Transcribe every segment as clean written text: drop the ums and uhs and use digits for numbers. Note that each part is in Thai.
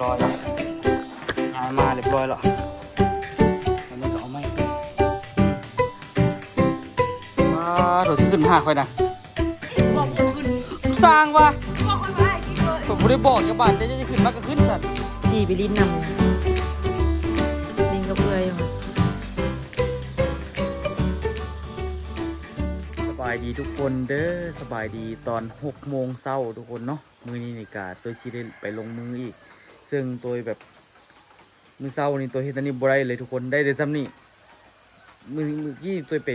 ร้อยแล้วงานมาเรียบร้อยแล้วแล้วมันจะเอาไม้มาโถที่ขึ้น5ค่อยนะ บอกจะขึ้น สร้างวะ บอกคนมาให้กินเลย ผมไม่ได้บอกกับบาทจะขึ้นมาก็ขึ้นสัตว์ จีไปลิ้นนำลิ้นกับเพื่อน สบายดีทุกคนเด้อสบายดีตอน6 โมงเช้าทุกคนเนาะมือนี้นี่กาตัวชีได้ไปลงมืออีกซึ่งตัวแบบมือเช้านี่ตัวเฮ็ดอันนี้บ่ได้เลยทุกคนได้แต่ซ้ำนี่มือกี้ตัวไป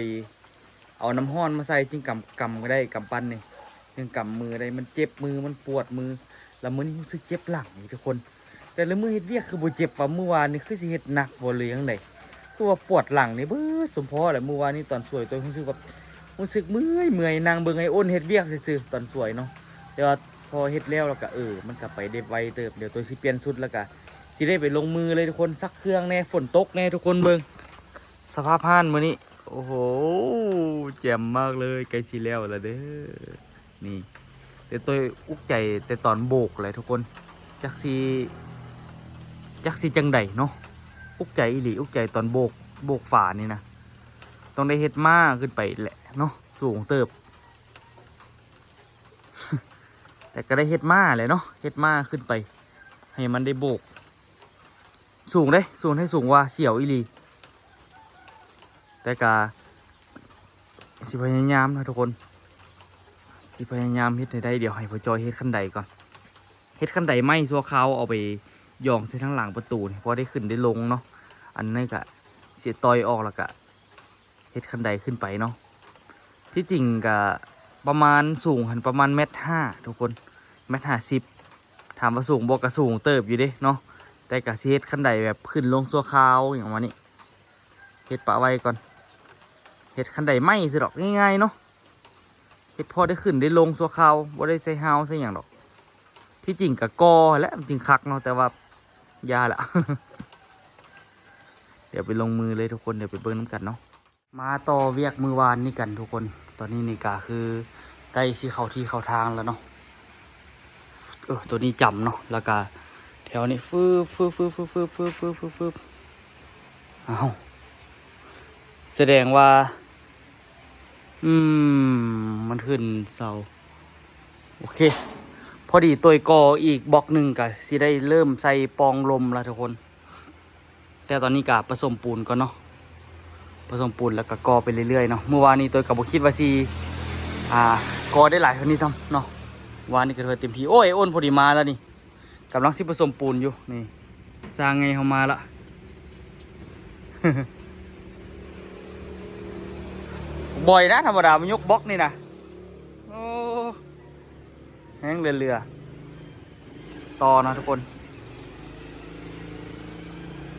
เอาน้ำห้อนมาใส่จึงกำก็ได้กำปั้นนี่จึงกำมือได้มันเจ็บมือมันปวดมือแล้วมื้อนี้รู้สึกเจ็บหลังนี่ทุกคนแต่ละมือเฮ็ดเวียกคือบ่เจ็บว่าเมื่อวานนี่คือสิเฮ็ดหนักบ่เลยจังไดคือว่าปวดหลังนี่เบ้อสมพอแหละเมื่อวานนี้ตอนสวยตัวรู้สึกว่ารู้สึกเมื่อยนางเบิ่งไอ้อ้นเฮ็ดเวียกซื่อๆตอนสวยเนาะแต่ว่าพอเฮ็ดแล้วก็มันกลับไปได้ไวเติบเดี๋ยวตัวสิเปลี่ยนชุดแล้วก็สิได้ไปลงมือเลยทุกคนซักเครื่องแน่ฝนตกแน่ทุกคนเบิ่งสภาพห้านมื้อนี้โอ้โหแจ่มมากเลยใกล้สิแล้วล่ะเด้อนี่แต่ตัวอุกใจแต่ตอนโบกเลยทุกคนจักสิจังใดเนาะอุกใจอีหลีอุกใจตอนโบกฝานี่นะต้องได้เฮ็ดมาขึ้นไปแหละเนาะสูงเติบ แต่ก็ได้เฮ็ดมาเลยเนาะเฮ็ดมาขึ้นไปให้มันได้โบกสูงได้สูงว่าเสี่ยวอีหลีแต่กาสิพยายามนะทุกคนสิพยายามเฮ็ดให้ได้เดี๋ยวให้พ่อจอยเฮ็ดขั้นใดก่อนเฮ็ดขั้นใดไม่ซัวขาวเอาไปย่องใส่ทั้งหลังประตูนี่พอได้ขึ้นได้ลงเนาะอันนี้ก็เสียต่อยออกแล้วก็เฮ็ดขั้นใดขึ้นไปเนาะที่จริงก็ประมาณสูงหันประมาณ1.5 ทุกคน1.50 ถามว่าสูงบอกก็สูงเติบอยู่เด้เนาะแต่ก็สิเฮ็ดขั้นใดแบบขึ้นลงซัวขาวอย่างวันนี้เฮ็ดปะไว้ก่อนเฮ็ดขั้นใดไม่สิดอกง่ายๆเนาะเฮ็ดพอได้ขึ้นได้ลงซัวขาวบ่ได้ใส่ฮาวใส่หยังดอกที่จริงก็กอและจริงคักเนาะแต่ว่ายาละ เดี๋ยวไปลงมือเลยทุกคนเดี๋ยวไปเบิ่งน้ำกันเนาะมาต่อเวียกมือวานนี่กันทุกคนตอนนี้นี่ก็คือใกล้สิเข้าที่เข้าทางแล้วเนาะตัวนี้จำเนาะแล้วก็แถวนี้ฟืบอ้าวแสดงว่ามันขึ้นเสาโอเคพอดีตัวกออีกบล็อกหนึ่งก็สิได้เริ่มใส่ปองลมแล้วทุกคนแต่ตอนนี้ก็ผสมปูนก่อนเนาะผสมปูนแล้วก็กอไปเรื่อยๆเนาะเมื่อวานนี้ตัวกับบุคิดว่าสิกอได้หลายคนนี้ซ้ำเนาะวานนี้ก็เธอเต็มที่โอ้ยอ้นพอดีมาแล้วนี่กำลังสิผสมปูนอยู่นี่สร้างไงเขามาละ บ่อยนะธรรมดามันยกบล็อกนี่นะโอ้แห้งเรือต่อนะทุกคน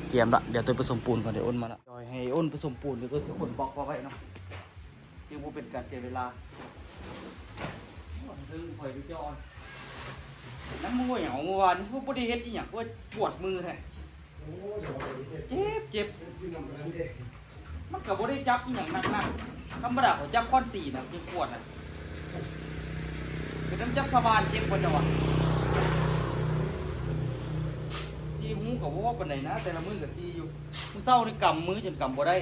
เกียมละเดี๋ยวตัวผสมปูนก่อนเดี๋ยวอ้นมาละจอยให้อ้นผสมปูนเดี๋ยวตัวจะขนบล็อกมาไว้เนาะจึงว่าเป็นการเสียเวลาซึ่งคอยดูเจ้าออนน้ำมืออย่างเมื่อวานพวกบริเฮ็ดอีหยังพวกปวดมือแท้เจ็บมันกับบริจับอีหยังหนักธรรมดาเขาจับก้อนตีนะเจ็บปวดนะเป็นน้ำจับสบานเจ็บปวดจังวะซีหูกับว่าปันไหนนะแต่ละมือกับซีอยู่มือเศร้านี่กำมือจนกำบ่ได้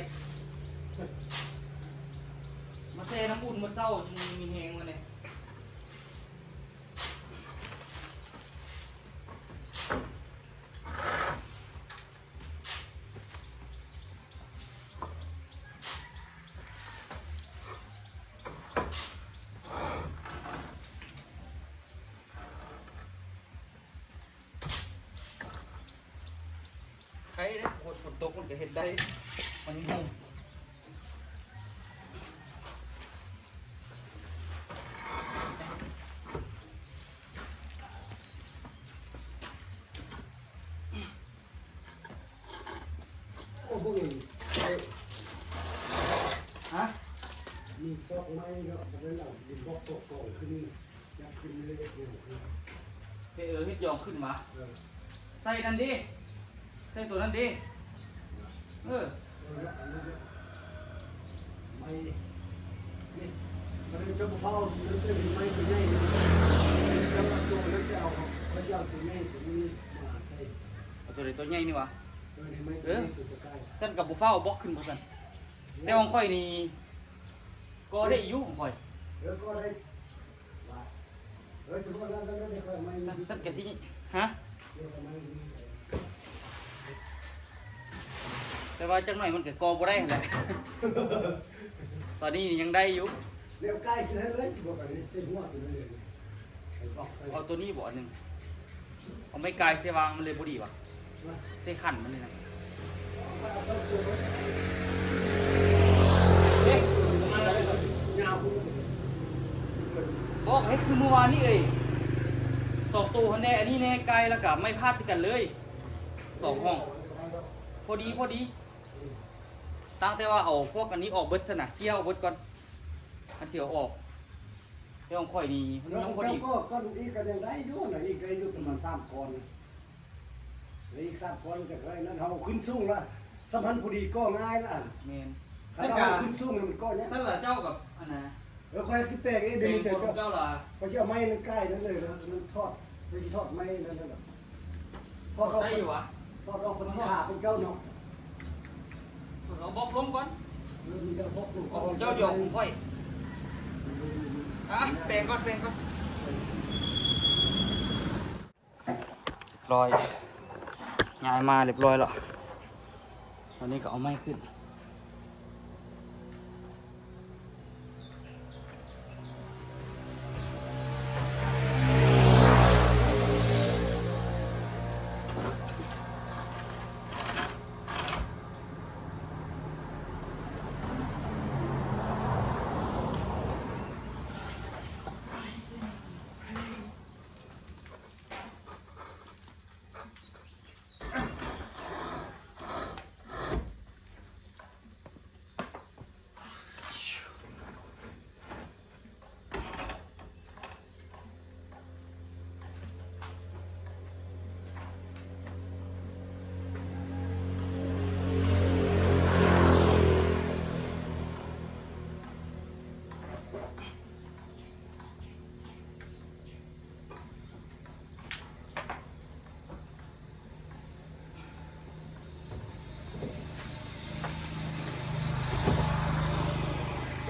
มาเทน้ำอุ่นมาเศร้ามีแหงมาเนี่ยใครเนี่ยฝนตกมันก็เห็นได้มันงงฮะมีซอกไม้แล้วแล้วเราดินบล็อกตกก่อนขึ้นอยากขึ้นเลยเฮ็ดยองขึ้นมาใส่นั่นดิใส่ตัวนั้นดิไม่นี่มันจะมาเฝ้าแล้วจะมีไม้ตัวใหญ่จะมาตัวแล้วจะเอาตัวใหญ่ตัวนี้มาใส่ เอาตัวใดตัวใหญ่นี่วะ นี่ไม่ตัวจะใกล้ สั่นกับบุฟ้าเอาบล็อกขึ้นบ่สั่นแต่ของข่อยนี่ก็ได้อยู่ของข่อย ก็ได้สมมติแล้วได้ค่อยไม่ สั่นกะสิฮะแต่ว่าจังหน่อยมันก็กอบ่ได้หั่นแหละ ตอนนี้ยังได้อยู่ เลี้ยวใกล้กินให้เลยสิบอกกันเส้นหัวตัวนี้เลย เอาตัวนี้บ่อันหนึงเอาไม่กายเสวางมันเลยบ่ดีวะเสขันมันเลยนะเฮ้ยบอกให้คือเมื่อวานนี้เอ้ยสองตัวคันแน่อันนี้แน่กายแล้วกับไม่พลาดกันเลย2 ห้องพอดีตั้งแต่ว่าเอาพวกอันนี้ออกเบิดสนะเชี่ยวเบิดก่อนอันเสียวออกเรื่องข่อยนี่น้องพอดี ก็อีกก็ยังได้อยู่นะอีกได้อยู่ประมาณ3 ก้อนอีก3 ก้อนจะเคยนั้นเขาขึ้นสูงละสัมพันธ์พอดีก็ง่ายละ เมน ถ้าเราขึ้นสูงมันก็เนี้ย ท่านละเจ้ากับอันนะ ค่อยสิแปลกเดี๋ยวมันจะ เจ้าละ เขาจะเอาไม้นั่นใกล้นั่นเลยนะมันทอดไม่ใช่ทอดไม้นั่นแหละทอด ได้อยู่วะ ทอดเป็นขาเป็นเจ้าเนาะ เราบอกลงก่อน มีเจ้าพกลูก ของเจ้าเดียวผมค่อยอ่ะแปลงก่อนร้อยย้ายมาเรียบร้อยแล้วตอนนี้ก็เอาไม้ขึ้น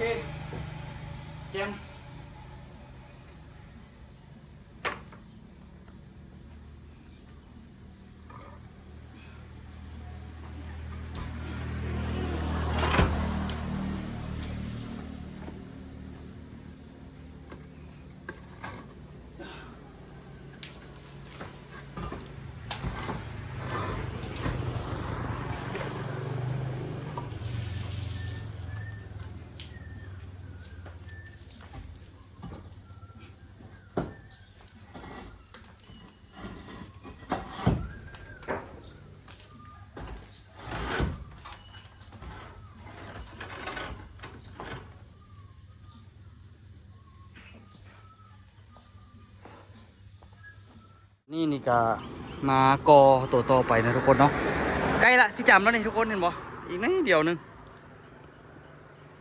โอเคแจมนี่ก็มากอตัวต่อไปนะทุกคนเนาะใกล้ละสิจำแล้วนี่ทุกคนเห็นบ่อีกนิดเดียวนึง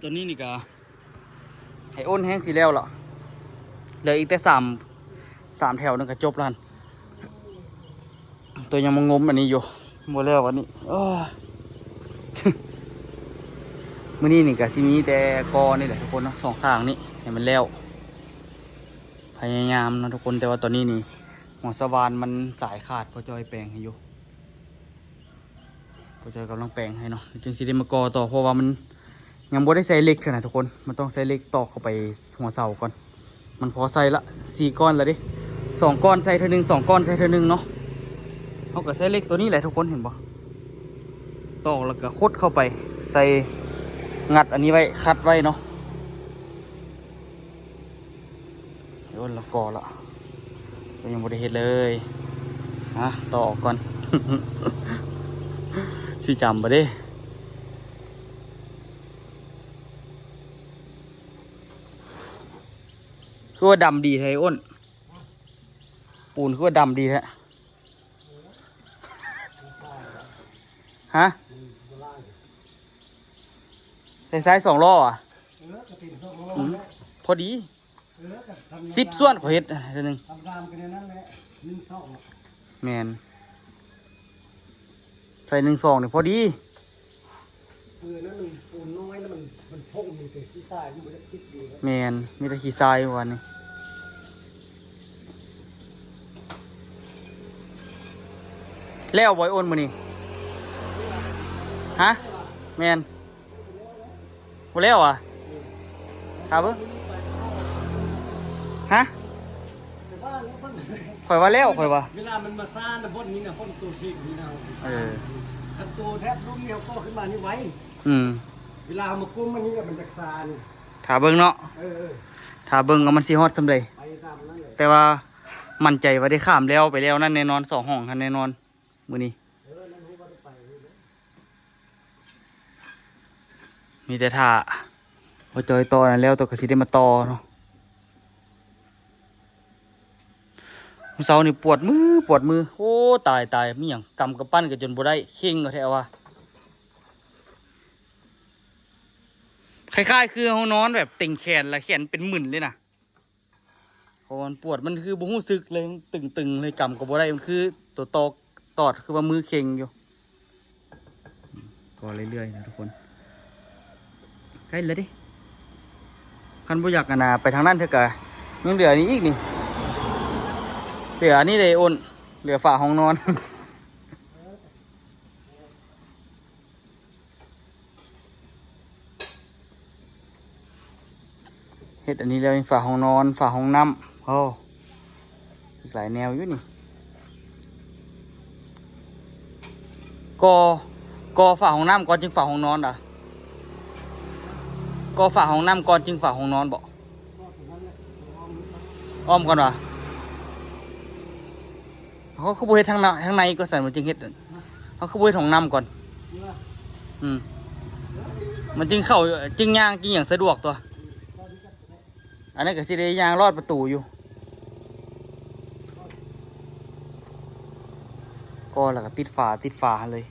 ตัวนี้นี่ก็ให้อ้นแห้งสีแล้วล่ะเหลืออีกแต่สามแถวนึงก็จบแล้วหั่นตัวยังมางมอันนี้อยู่หมดแล้ววันนี้มื้อนี้นี่ก็สิมีแต่กอนี่แหละทุกคนเนาะสองข้างนี่ให้มันแล้วพยายามนะทุกคนแต่ว่าตอนนี้นี่หัวสว่านมันสายขาดพอจอยแปลงให้อยู่พอจอยกำลังแปลงให้เนาะจึงสิได้มากอต่อเพราะว่ามันยังบ่ได้ใส่เหล็กขนาดทุกคนมันต้องใส่เหล็กตอกเข้าไปหัวเสาก่อนมันพอใส่ละ4 ก้อนแล้วดิ2 ก้อนใส่เท่านึง2 ก้อนใส่เท่านึงเนาะเขาก็ใส่เหล็กตัวนี้แหละทุกคนเห็นบ่ตอกแล้วก็คดเข้าไปใส่งัดอันนี้ไว้คัดไว้เนาะเดี๋ยวเรากอละยังบ่ได้เฮ็ดเลยต่อออกก่อน สิจำบ่ได้คือว่าดำดีแท้อ้นปูนคือว่าดำดีแท้ฮะใส่ซ้าย2 ล้ออ่ะพอดี10 ส่วนขอเฮ็ดเท่านึง ทำรามกันในนั้นแหละ1 2แมน ใส่1-2นี่พอดี ปืนนั้นมันปูนน้อยแล้วมันพงมีแต่ขี้ทรายมันบ่ได้ติดดีนะ แมนมีแต่ขี้ทรายวันนี้แล้วบ่อยโอนมื้อนี้ฮะแมนบ่แล้วอ่ะครับเบิ่งฮะ แต่ว่าแล้วมัน ข่อยว่าแล้วข่อยว่า เวลามันมาซ่านะพ่นนี้นะพ่นตัวเทกนี่นะ เออ ถ้าตัวแทบลูกเดียวก็ขึ้นมานี่ไว้ อืม เวลาเอามากุ้มมันนี่ก็มันจะซานี่ ถ้าเบิ่งเนาะ เออ ถ้าเบิ่งก็มันสิฮอดซำใด ไปตามนั้นเลย แต่ว่ามั่นใจว่าได้ข้ามแล้วไปแล้วนั่นแน่นอน2ห้องคันแน่นอนมื้อนี้ นั่นรู้ว่าได้ไปเลยนะ มีแต่ท่าพอจอยต่อนั่นแล้วตัวก็สิได้มาต่อเนาะมื้อเช้านี่ปวดมือโอ้ตายมีหยังกำกับปั้นก็จนบ่ได้เข่งก็แท้ว่าคล้ายๆคือเฮานอนแบบติ่งแขนแล้วแขนเป็นหมื่นเลยนะเพราะมันปวดมันคือบ่รู้สึกเลยมันตึงๆเลยกำก็บ่ได้มันคือตัวตอดคือว่ามือเข่งอยู่ก็เรื่อยๆนะทุกคนใกล้แล้วดิคันบ่อยากกันนะไปทางนั้นเถอะกะยังเหลือนี้อีกนี่เหลือนี่เลยโอนเหลือฝาห้องนอน เฮ็ดอันนี้แล้วฝาห้องนอนฝาห้องน้ำโอ้อีกหลายแนวอยู่นี่ก็ฝาห้องน้ำก่อนจึงฝาห้องนอนอ่ะก็ฝาห้องน้ำก่อนจึงฝาห้องนอนบอกอ้อมก่อนวะเขาคือบุเฮ็ดทางในก็สั่นมันจึงเฮ็ดเขาคือบุเฮ็ดห้องน้ำก่อนมันจึงเข้าจึงย่างจึงอย่างสะดวกตัวอันนั้นก็สิได้ย่างรอดประตูอยู่ก็แล้วก็ติดฝาเลย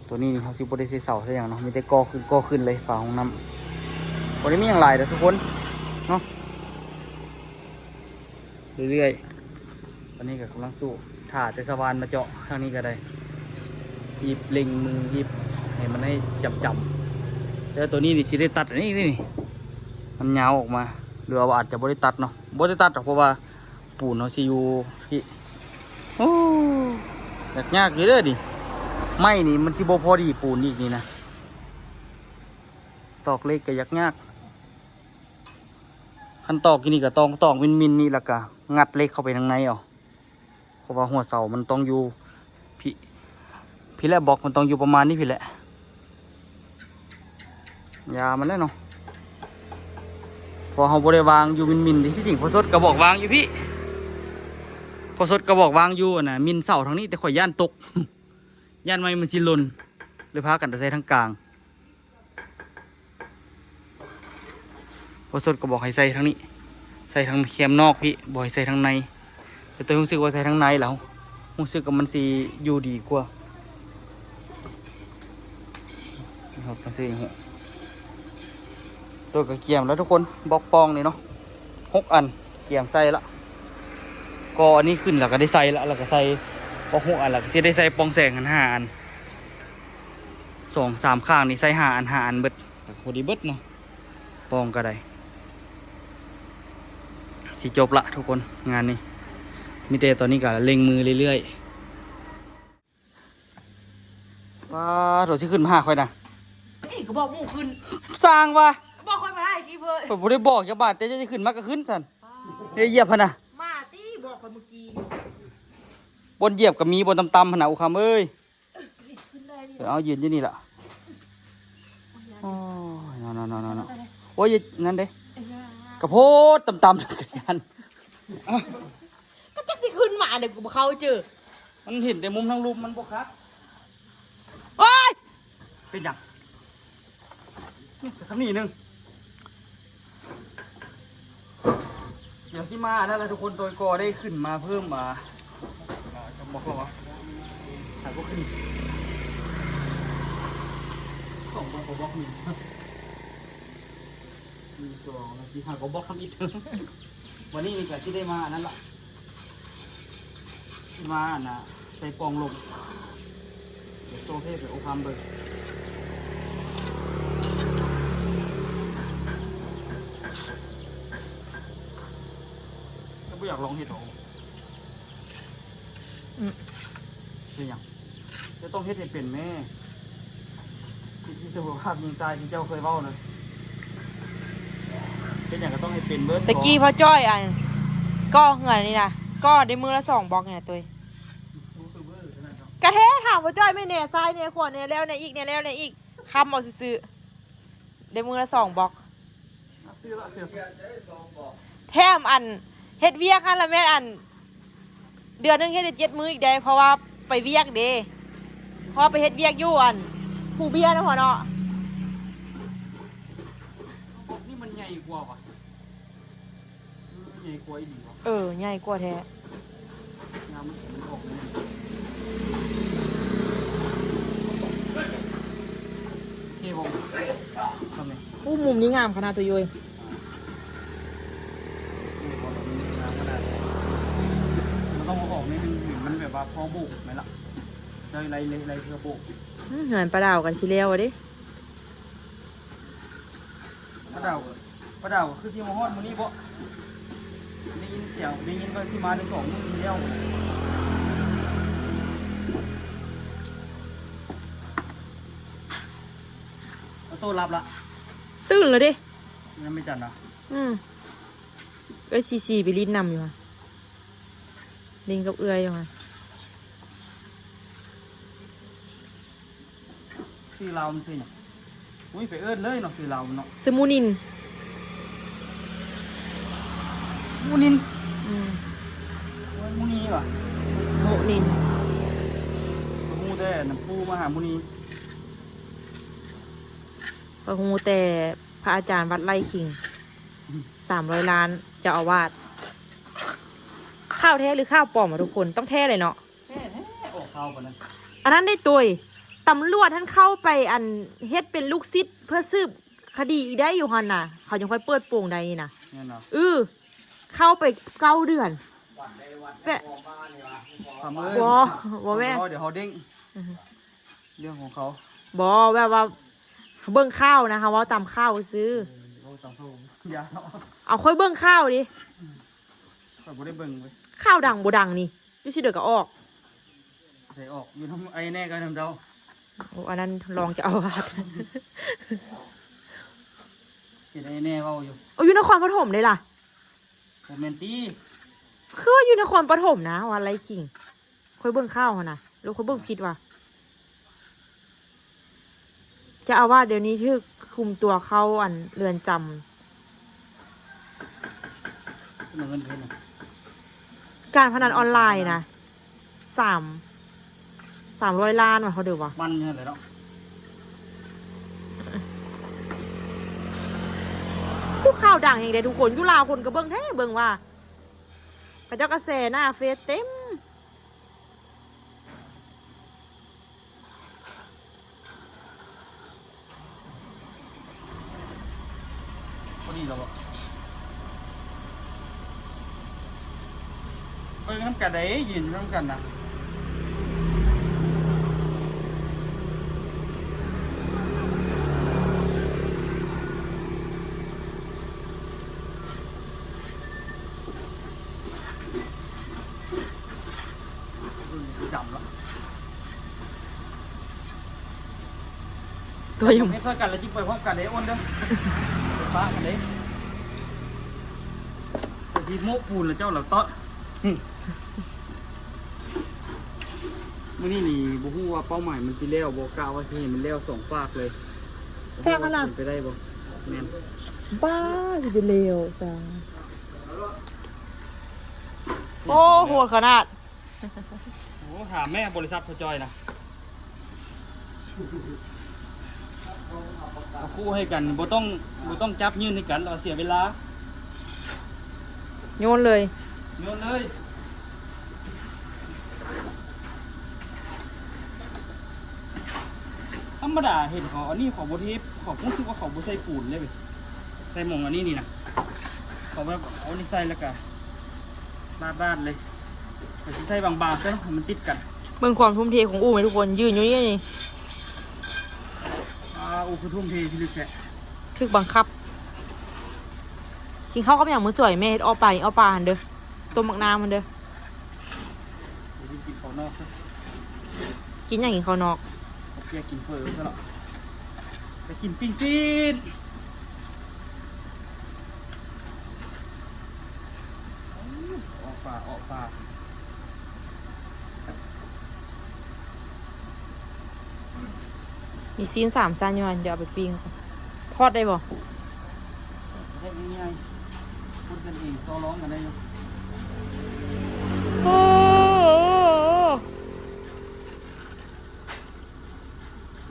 ตัวนี้เขาสิบ่ได้ใส่เสาใส่อย่างเนาะมีแต่ก่อขึ้นเลยฝาห้องน้ำวันนี้มีอย่างไรเด้อทุกคนเนาะเรื่อยๆตอนนี้ก็กำลังสู้ถ่าแต่สวานมาเจาะทางนี้ก็ได้หยิบเล็งมือหยิบให้มันให้จับแล้วตัวนี้นี่สิได้ตัดอันนี้นี่มันยาวออกมาหรือว่าอาจจะบ่ได้ตัดเนาะบ่ได้ตัดหรอกเพราะว่าปูนเขาสิอยู่ที่โอ้ยากอยู่เด้อดิไม้นี่มันสิบ่พอดีปูนอีกนี่นะตอกเล็กก็ยากขั้นตอกกินนี่ก็ตอกมินนี่แล้วก็งัดเล็กเข้าไปทางในเอาเพราะว่าหัวเสามันต้องอยู่พี่แหละบอกมันต้องอยู่ประมาณนี้พี่แหละยามันแล้วเนาะพอเขาบริวางอยู่มินที่จริงพอสดกระบอกวางอยู่พี่พอสดกระบอกวางอยู่น่ะมินเสาทางนี้แต่ข่อยย่านตก ย่านไม้มันสิหล่นเลยพากันไปใส่ทางกลางพอสดก็บอกให้ใส่ทางนี้ใส่ทางแคมนอกพี่บอกให้ใส่ทางในแต่ตัวรู้สึกว่าใส่ทางในแล้วรู้สึกว่ามันสิอยู่ดีกว่าครับมาซื้อหัวตัวกระเกียมแล้วทุกคนบล็อกปองนี่เนาะ6 อันเกียมใส่ละก็อันนี้ขึ้นแล้วก็ได้ใส่ละแล้วก็ใส่บล็อก6 อันแล้วก็ได้ใส่ปองแสงกัน5 อัน2-3 ข้างนี่ใส่5 อันเบิดพอดีเบิดเนาะปองก็ได้สิจบละทุกคนงานนี้มีแต่ตอนนี้ก็เล็งมือเรื่อยๆว้าโถสิขึ้นมาหาค่อยนะ นี่ก็บอกหมู่ขึ้น สร้างวะ บอกค่อยมาให้คลิปเพิ่น ผมบ่ได้บอกอย่าบาดแต่จะขึ้นมาก็ขึ้นสันเดี๋ยวเหยียบพะนะ มาตี้บอกคนเมื่อกี้ บนเหยียบก็มีบนตำๆพะนะอุคำเอ้ย นี่ขึ้นได้นี่ เดี๋ยวเอายืนอยู่นี่ล่ะโอ้ยนอนโอ้ยนั่นเด้กระโพดตำๆกันยัน ก็จักสิขึ้นมาเดี๋ยวกูบ่เข้าเจอ มันเห็นแต่มุมทางรูปมันบ่ครับ โอ้ย เป็นหยังสักนิดนึงเดี๋ยวที่มานั่นแหละทุกคนโดยกอได้ขึ้นมาเพิ่มมาจะบอกเราวะหายก็ขึ้น2 บล็อกนี่มี2ที่หายก็บล็อกทำอีกวันนี้ก็ที่ได้มาอันนั้นล่ะที่มาน่ะใส่ปองลม โซเทสโอคัมเบอร์ก็ไม่อยากลองเห็ดหรอกเป็นยังจะต้องเฮ็ดให้เป็นแม่ที่สุขภาพยิงทรายที่เจ้าเคยเว้าเลยเป็นอย่างก็ต้องให้เป็นเบิร์ด ตะกี้พ่อจ้อยอันก็เหือนนี่นะก็ได้มือละ2บล็อกไงตัวกระเทถามพ่อจ้อยไม่เนี่ยทรายเนี่ยขวดเนี่ยแล้วเนี่ยอีกเนี่ยแล้วเนี่ยอีกคำเอาซื้อได้มือละ2บล็อกแถมอันเฮ็ดเวียกคันละแม่นอันเดือนนึงเฮ็ดได้7มื้ออีกได้เพราะว่าไปเวียกเด้เพราะไปเฮ็ดเวียกอยู่อันผู้เบียร์นะพ่อเนาะ นี่มันใหญ่กว่าป่ะใหญ่กว่าอีกวะ ใหญ่กว่าแท้ งานมันออกเลยเฮ้ยผมทำไง อู้มุมนี้งามขนาดตัวยุ้ย มันต้องเอาออกนิดนึงมันแบบว่าพอบุกไหมล่ะไรเธอบุก เหมือนปลาดาวกันชิเลียวดิ ป้าดาวคือซีมาฮอดมื้อนี้บ่ได้ยินเสียงได้ยินว่าที่มาได้2 มื้อแล้วเอาโต้รับละ ตื่นเลยดิ ยังไม่จัดนะ ซีไปลิ้นนำอยู่ค่ะลิงกับเอื้อยอยู่ค่ะ ซื้อลาวมันซื้อหยังอุ้ยไปเอิ้นเลยเนาะซื้อลาวมันเนาะ สมูนิน มูนิน อืม มูนีว่ะ โมนิน มูแต่น้ำปูมาหามูนี พระฮูแต่พระอาจารย์วัดไร่ขิง300 ล้านเจ้าอาวาสข้าวแท้หรือข้าวปลอมอะทุกคนต้องแท้เลยเนาะ แท้ออกข่าวปานนั้น อันนั้นได้ตัวตำรวจท่านเข้าไปอันเฮ็ดเป็นลูกศิษย์เพื่อสืบคดีอีกได้อยู่หันน่ะ เขายังค่อยเปิดโปร่งใดนี่นะ เนี่ยเนาะ เข้าไป9 เดือนแปะ ทำเอ้ย บ่แม่ เดี๋ยวเขาเด้งเรื่องของเขา บ่แบบว่าเบิ่งข้าวนะคะว่าตำข้าวซื้อ เขาตามเขาอย่าเนาะ เอาค่อยเบิ่งข้าวดิ เขาบ่ได้เบิ่งเว้ย ข้าวดังบ่ดังนี่อยู่สิเด้อก็ออก ใส่ออกอยู่ทำไอ้แน่ก็ทำเดา โอ้อันนั้นลองจะเอาวาด เห็นไอ้แน่เว้าอยู่ เอาอยู่นครปฐมเลยล่ะ โมเมนตี้ คือว่าอยู่นครปฐมนะว่าไรขิงค่อยเบิ่งข้าวหั่นน่ะแล้วค่อยเบิ่งผิดว่ะจะเอาว่าสเดี๋ยวนี้ที่คุมตัวเข้าอันเรือนจำ เหมือนเงินเพิ่นน่ะ การพนันออนไลน์นะ300 ล้านว่ะเขาเดี๋ยววะ มันเนี่ยเลยเนาะ ผู้ข่าวดังอย่างเดียวทุกคนอยุลาวคนก็เบิ่งแท้เบิ่งว่าพระเจ้ากระแสหน้าเฟซเต็ม พอดีแล้วบ่เบิ่งน้ำกันได้ยืนน้ำกันนะจำแล้ว ตัวยัง ไม่ช่วยกันแล้วจิ้งไปพร้อมกันได้อ้นเด้อไฟฟ้ากันได้แต่ที่โมกปูนแล้วเจ้าเหล่าต้อนมื่อนี้นี่บ่ฮู้ว่าเป้าหมายมันสิแล้วบ่กล่าวว่าสิเห็นมันแล้ว2 ฝากเลย แค่ขนาด เป็นไปได้บ่แม่น บ้าจะเป็นเลวสังโอ้โหดขนาด โอ้ถามแม่บริษัทพจอยนะเอาคู่ให้กันบ่ต้องจับยื่นให้กันเราเสียเวลา โยนเลย โยนเลยธรรมดาเห็นเขาอันนี้ของบ่เทปเขารู้สึกว่าเขาบ่ใส่ปูนเลยเว้ยใส่หม่องอันนี้นี่นะเขาแบบเอานี่ใส่แล้วก็ราดๆเลยแต่สิใส่บางๆซะเนาะให้มันติดกัน เบิ่งความทุ่มเทของอูไหมทุกคนยืนอยู่นี่นี่ อูคือทุ่มเทชีวิตแค่ ถึกบังคับกินข้าวกับอย่างมือสวยแม่เฮ็ดอ้อปลาหันเด้อต้มบักน้ำมันเด้อ เดี๋ยวกินข้าวนอกซะ กินอย่างกินข้าวนอก เปียกกินเฟอซะละไปกินปิ้งซีนออกป่า มีซีน3ซานอยู่อันเดี๋ยวเอาไปปิ้งทอดได้บ่ ได้ง่ายๆพูดกันเองต่อร้องกันได้เนาะ โอ้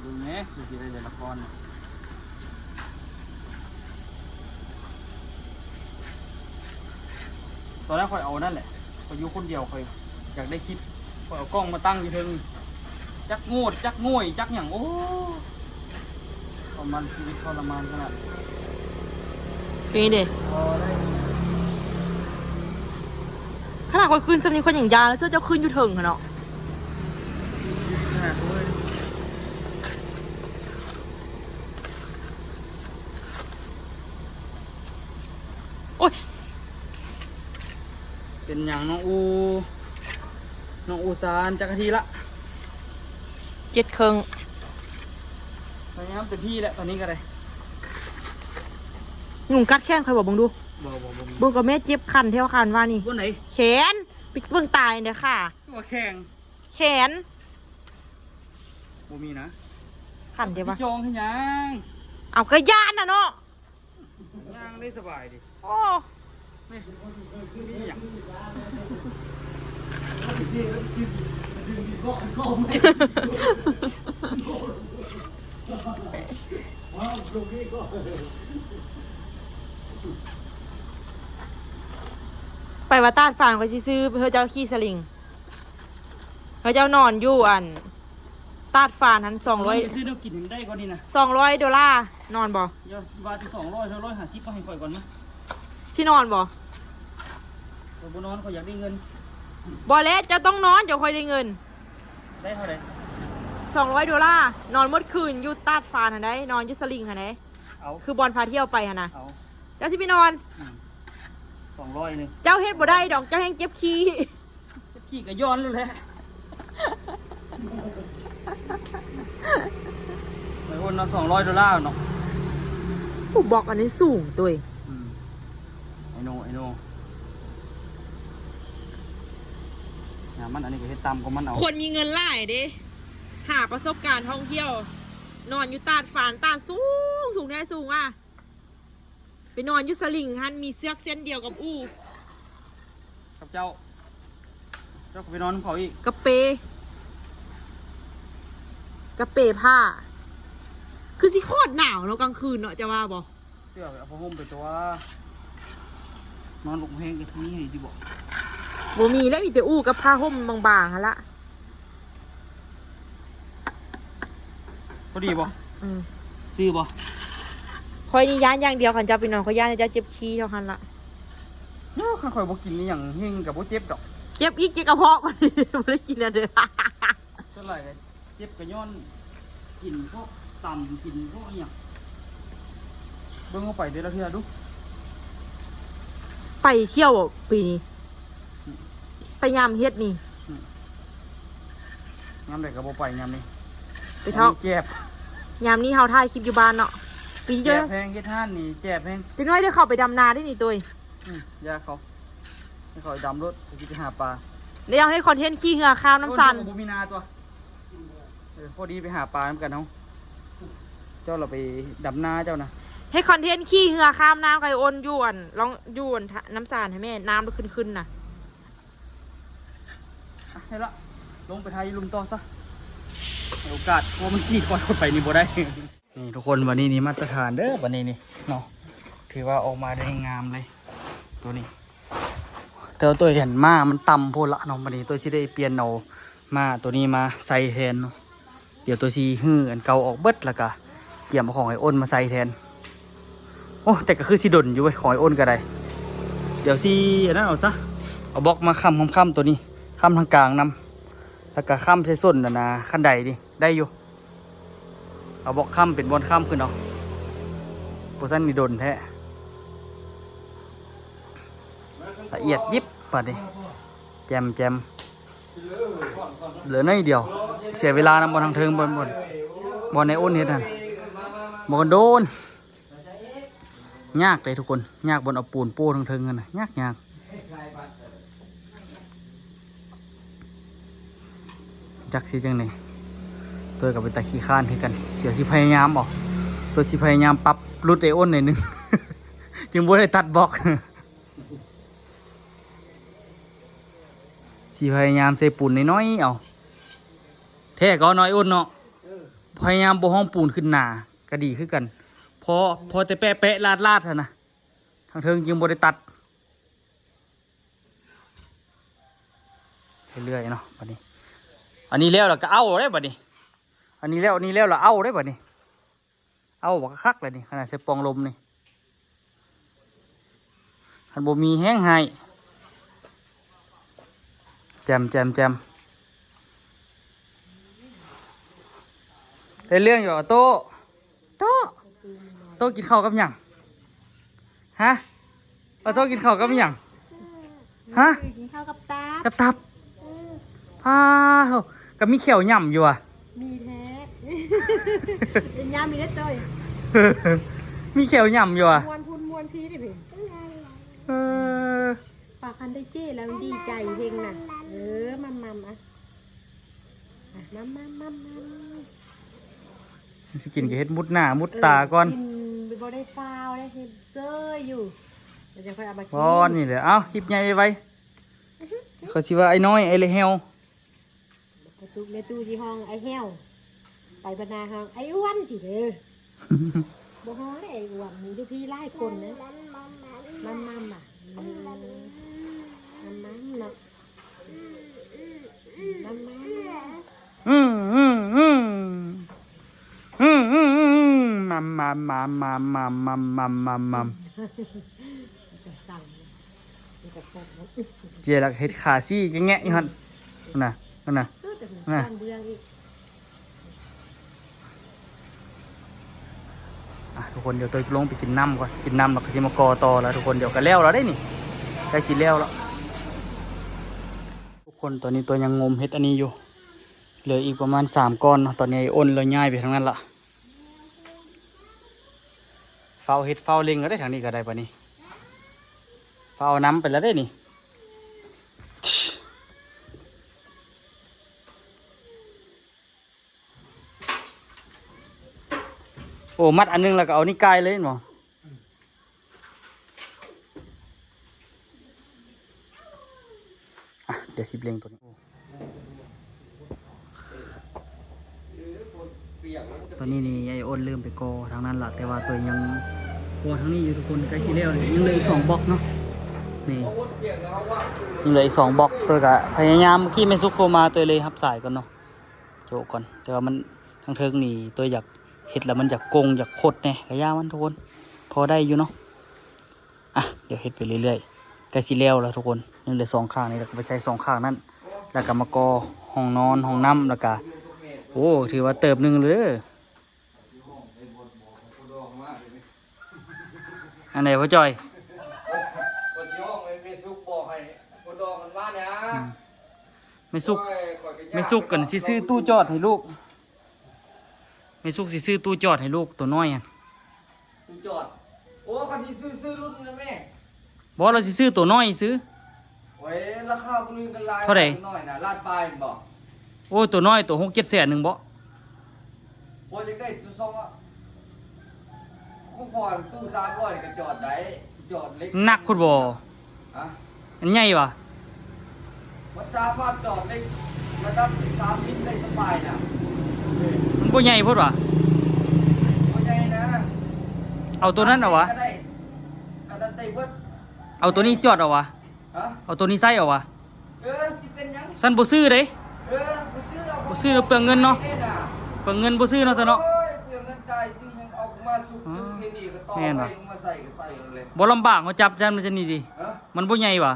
ดูแม่ดูที่ได้ละครตอนแรกคอยเอานั่นแหละคอยอยู่คนเดียวคอยอยากได้คลิปคอยเอากล้องมาตั้งอยู่เทิงจักโง่จักง่วยจักอย่างโอ้ประมาณชีวิตทรมานขนาด เป็นไงเด้ พอได้ ขนาดคนคืนจำนี้คนอย่างยาแล้วเสื้อเจ้าคืนอยู่เถิงค่ะเนาะ ขนาดด้วย โอ้ย เป็นอย่างน้องอูซานจักรทีละ 7 เครื่อง พยายามเต็มที่แหละตอนนี้ก็ได้ หนุ่มกัดแข้งใครบอกบังดู บ่ เบิ่งกับแม่เจ็บคันเท่าคันว่านี่ บนไหน แขนไปเบิ่งตายเด้อค่ะ ว่าแข่ง แขน บ่มีนะ คันเท่าปะ จองขึ้นยัง เอากระยานน่ะเนาะ ย่างได้สบายดิ โอ้ นี่นี่อย่าง เสียแล้วกินดึงดีก็อันก็ไม่ว้าวตรงนี้ก็ ไปว่าตาดฟานก็สิซื้อเฮาเจ้าขี่สลิงเฮาเจ้านอนอยู่อันตาดฟานหัน ซื้อเดี๋ยวกินถึงได้ก่อนนี่นะ 200 $200นอนบ่ อย่าว่าที่200 150ก็ให้ข่อยก่อนนะ สินอนบ่ ข่อยบ่นอนข่อยอยากได้เงิน บ่แล้วเจะต้องนอนเดี๋ยวค่อยได้เงิน ได้เท่าไหร่ $200นอนหมดคืนอยู่ตาดฟานหั่นได้นอนอยู่สลิงหั่นได้ เอา คือบอลพาเที่ยวไปหั่นน่ะ เอา เจ้าสิไปนอน 200นึง เจ้าเฮ็ดบ่ได้ดอกเจ้าแฮงเจ็บขี้ จะขี่ก็ย้อนแล้วแหละไม่อ้วนเนาะ$200เนาะ ผู้บอกอันนี้สูงตัวเอง ไอโน่มันอันนี้ก็เฮ็ดตามของมันเอา คนมีเงินหลายเด้หาประสบการณ์ท่องเที่ยว นอนอยู่ตาดฝานตาดสูงได้สูงอ่ะไปนอนอยู่สลิงฮันมีเสือกเส้นเดียวกับอู้ กับเจ้าก็ไปนอนกับเขาอีก กระเปผ้า คือสิโคตรหนาวเนาะกลางคืนเนาะจะว่าบ่ เสื้อเอาผ้าห่มไปตัวนอนหลงเพลงกันนี้ให้ที่บอก บ่มีแล้วมีแต่อู้กับผ้าห่มบางๆหั่นละ พอดีบ่ อืม ซื้อบ่ คอยนี่ย่านอย่างเดียวคันจะไปนอนคอยย่านจะเจ็บขี้เท่านั้นละ ข้าคอยบ่กินนี่อย่างเฮงกับบ่เจ็บดอก เจ็บอีกเจ็บกระเพาะมัน บ่ได้กินอันเด้อ เท่าไหร่เลยเจ็บกระย้อนกินพวกต่ำกินพวกอหย่างเบิ่งเข้าไปเดี๋ยวเราเที่ยวดู ไปเที่ยวปีนี้ไปยามเฮ็ดนี่ งามใดก็บ่ไปยามนี้ ไปเท่า เจ็บ ยามนี้เฮาถ่ายคลิปอยู่บ้านเนาะปีนี้ เจ็ จะ บแพงเฮ็ดท่านนี่เจ็บแพง จะน้อยได้เข้าไปดำนาได้นี่ตัวเอง ยาเขาให้เขาดำรถไปหาปลา เดี๋ยวให้คอนเทนต์ขี้เหือข้าวน้ำซัน บ่มีนาตัวพอดีไปหาปลาเหมือนกันเฮาเจ้าเราไปดำนาเจ้านะ ให้คอนเทนต์ขี้เหือข้ามน้ำไก่อ้นยวนลองยวนน้ำซานให้แม่น้ำมันขึ้นน่ะ ให้ละลงไปไทยลุมต่อซะให้โอกาสเพราะมันขี่ก่อนเข้าไปนี่บ่ได้ นี่ทุกคนวันนี้นี่มาตรฐานเด้อวันนี้นี่เนาะถือว่าออกมาได้งามเลยตัวนี้แต่ว่าตัวเห็นมามันต่ำโพดละเนาะวันนี้ตัวสิได้เปลี่ยนเอามาตัวนี้มาใส่แทนเนาะเดี๋ยวตัวสิฮื้ออันเก่าออกเบิดแล้วก็เกี่ยมเอาของไอ้อ้นมาใส่แทนโอ้แต่ก็คือสิดนอยู่เว้ยของไอ้อ้นก็ได้เดี๋ยวสิอันนั้นเอาซะเอาบล็อกมาค้ำตัวนี้ค้ำทางกลางนำ แล้วก็ค้ำใส่ส้นนะขั้นใดดิได้อยู่เอาบอกค้ำเป็นบอลค้ำขึ้นเอาโปรซันนี่โดนแท้ละเอียดยิบปัดดิแจมเหลือน้อยเดียวเสียเวลานะบอลทางเทิงบอลในอ้นเฮ็ดนั่นบอลโดนยากเลยทุกคนยากบอลเอาปูนโป้ทางเทิงกันนะยากจักสิจังไหนตัวกับเป็นตะขี้ข้านให้กันเดี๋ยวสิพยายามออกตัวสิพยายามปรับรุดไออ้นหน่อยนึง จึงบ่ได้ตัดบล็อก สิพยายามใส่ปูนน้อยๆเอาแท้ก็น้อยอ้นเนาะพยายามบ่ห้องปูนขึ้นหนาก็ดีขึ้นกันพอจะแปะลาดๆเถอะนะทางเทิงจึงบ่ได้ตัดเรื่อยๆเนาะบัดนี้อันนี้แล้วเราก็เอาได้บัดนี้อันนี้แล้วเราเอาได้บัดนี้เอาบักคักเลยนี่ขนาดใส่ปองลมนี่คันบ่มีแห้งให้แจมได้เรื่องอยู่กับโต้กินข้าวกับหยังฮะโต้กินข้าวกับหยังฮะ กินข้าวกับตา กับตับพาโหกับมีเขียวย่ำอยู่อ่ะ มีแท้ เป็นยามีได้ตัว มีเขียวย่ำอยู่อ่ะ มวนพูนมวนพี่ดิพี่ เออ ปากคันได้เจ้แล้วดีใจเฮงน่ะมัมอ่ะมัม สิกินก็เฮ็ดมุดหน้ามุดตาก่อน กินบ่ได้ฟาวได้เฮ็ดเจ้ยอยู่เดี๋ยวจะค่อยเอามากิน บ่นี่แหละเอ้าคลิปใหญ่ไว้เขาสิว่าไอ้น้อยไอ้เลเฮล กระตุกในตู้ที่ห้องไอ้แห้วไปบรรณาห้องไอ้อ้วนสิเด้อ บ่ฮ้องได้ไอ้อ้วนมีดูพี่ไล่คนนะมัมอ่ะมัมเนาะมัม มัมจะสั่งจะสั่ง เจลักเฮ็ดขาซี่แงะอยู่หั่นนั่นน่ะ เบื่ออีก ทุกคนเดี๋ยวตัวลงไปกินน้ำก่อนกินน้ำแล้วก็สิมากอต่อแล้วทุกคนเดี๋ยวก็แล้วเราได้นี่ใกล้สิแล้วแล้วทุกคนตอนนี้ตัวยังงมเฮ็ดอันนี้อยู่เหลืออีกประมาณ3ก้อนเนาะตอนนี้ไอ้อ้นเราย้ายไปทางนั้นละเฝ้าเฮ็ดเฝ้าเล็งก็ได้ทางนี้ก็ได้ปะนี่เฝ้าน้ำไปแล้วได้นี่โอ้มัดอันนึงแล้วก็เอานี่กายเลยเนาะเดี๋ยวคลิปเล็งตัวนี้ตอนนี้นี่ไอ้อ้นลืมไปกอทางนั้นละแต่ว่าตัวยังกอทางนี้อยู่ทุกคนใกล้ชิแล้วเลยยังเหลืออีก2บล็อกเนาะนี่ยังเหลืออีก2บล็อกตัวก็พยายามเมื่อกี้ไม่ซุกโทรมาตัวเลยรับสายก่อนเนาะโจก่อนแต่ว่ามันทางเทิงนี่ตัวอยากเห็ดแล้วมันอยากกงอยากขดแน่กระยามันทุกคนพอได้อยู่เนาะเดี๋ยวเห็ดไปเรื่อยๆใกล้ชิแล้วแล้วทุกคนยังเหลือ2ข้างนี่แล้วก็ไปใช้2ข้างนั้นแล้วก็มากอห้องนอนห้องน้ำแล้วก็โอ้ถือว่าเติบหนึ่งเลยอันไหนพ่อจอยไม่สุกกันสิซื้อตู้จอดให้ลูกไม่สุกสิซื้อตู้จอดให้ลูกตัวน้อยตู้จอดโอ้คันที่ซื้อรุ่นนะแม่บอกเราสิซื้อตัวน้อยซื้อไว้ราคาปลือกันลายเท่าไหร่น้อยนะลาดปลายบอกโอ้ตัวน้อยตัว6-7 แสนหนึ่งบ่โอ้ยได้ตัวซองอ่ะคู่พรตู้300ก็จอดได้จอดเล็กหนักคุณบ่อันใหญ่ปะมันสามารถจอดได้ระดับ30ได้สบายนะมันบ่ใหญ่พุ่นวะบ่ใหญ่นะเอาตัวนั้นเอาวะเอาตัวนี้จอดเอาวะเอาตัวนี้ใส่เอาวะสิเป็นหยังซั่นบ่ซื้อเด้บ่ซื้อแล้วเปลืองเงินเนาะเปลืองเงินบ่ซื้อเนาะซะเนาะเปลืองเงินจ่ายซื้อยังเอามาสุกถึงนี่ก็ต่อไปมาใส่เลยบ่ลำบากเขาจับจันมันจะนี่ดิมันบ่ใหญ่วะ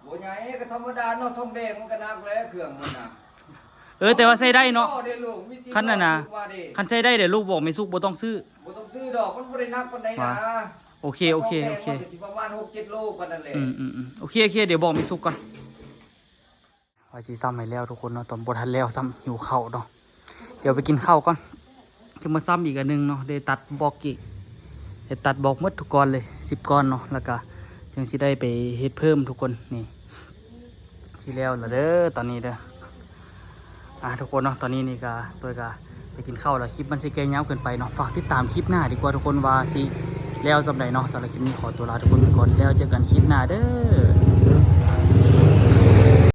บ่ใหญ่ก็ธรรมดาเนาะทองแดงมันก็นักแล้วเครื่องมันน่ะ แต่ว่าใส่ได้เนาะ เดี๋ยวลูกมี คันน่ะนะ ว่าดิ คันใส่ได้เดี๋ยวลูกบอกไม่สุกบ่ต้องซื้อ บ่ต้องซื้อดอกมันบ่ได้นักปานใดนะ โอเค มันสิประมาณ6-7 โลปานนั้นแหละ โอเคเดี๋ยวบอกไม่สุกก่อนว่าสิซ้ำให้แล้วทุกคนเนาะตอนบ่ทันแล้วซ้ำหิวข้าวเนาะเดี๋ยวไปกินข้าวก่อนจะมาซ้ำอีกอันหนึงเนาะได้ตัดบอกอีกได้ตัดบอกหมดทุกก้อนเลย10ก้อนเนาะแล้วก็จังสิได้ไปเฮ็ดเพิ่มทุกคนนี่สิแล้วล่ะเด้อตอนนี้เด้อทุกคนเนาะตอนนี้นี่ก็ตัวก็ไปกินข้าวแล้วคลิปมันสิแก่ยาวเกินไปเนาะฝากติดตามคลิปหน้าดีกว่าทุกคนว่าสิแล้วสำใดเนาะสำหรับคลิปนี้ขอตัวลาทุกคนไปก่อนแล้วเจอกันคลิปหน้าเด้อ